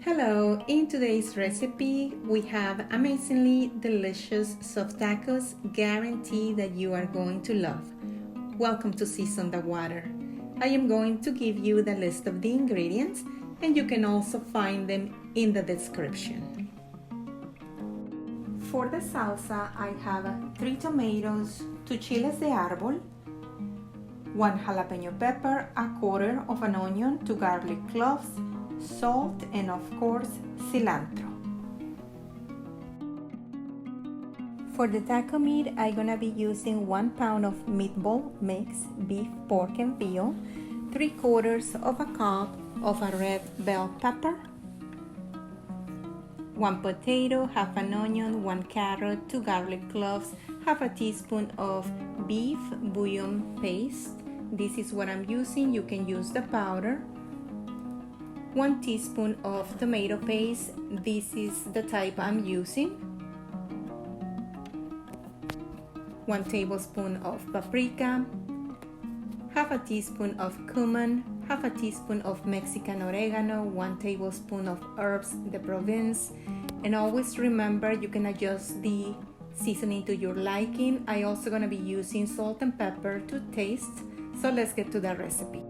Hello, in today's recipe we have amazingly delicious soft tacos, guarantee that you are going to love. Welcome to Season the Water. I am going to give you the list of the ingredients and you can also find them in the description. For the salsa I have 3 tomatoes, 2 chiles de árbol, 1 jalapeño pepper, a quarter of an onion, 2 garlic cloves, salt, and of course cilantro. For the taco meat, I'm gonna be using 1 pound of meatball mix, beef, pork, and veal, 3/4 of a cup of a red bell pepper, 1 potato, half an onion, 1 carrot, 2 garlic cloves, half a teaspoon of beef bouillon paste. This is what I'm using. You can use the powder. 1 teaspoon of tomato paste. This is the type I'm using. 1 tablespoon of paprika, half a teaspoon of cumin, half a teaspoon of Mexican oregano, 1 tablespoon of herbs de Provence, and always remember you can adjust the seasoning to your liking. I also gonna be using salt and pepper to taste. So let's get to the recipe.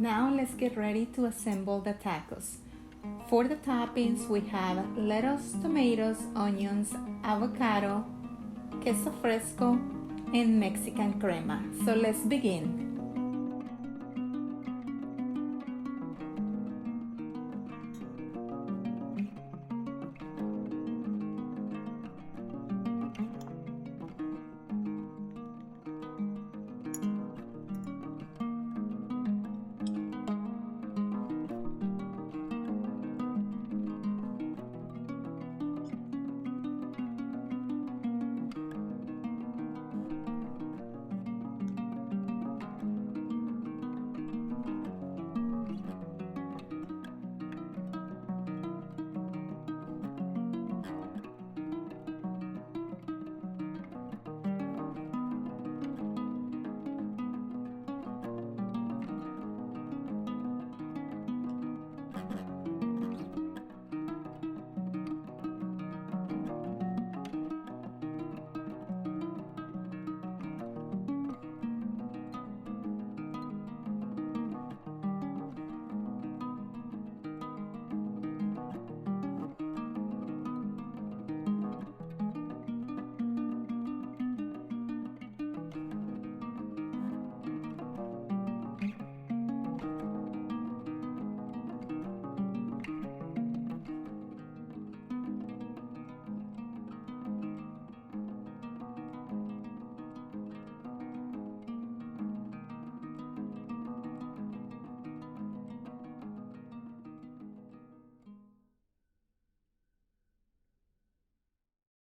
Now let's get ready to assemble the tacos. For the toppings, we have lettuce, tomatoes, onions, avocado, queso fresco, and Mexican crema. So let's begin.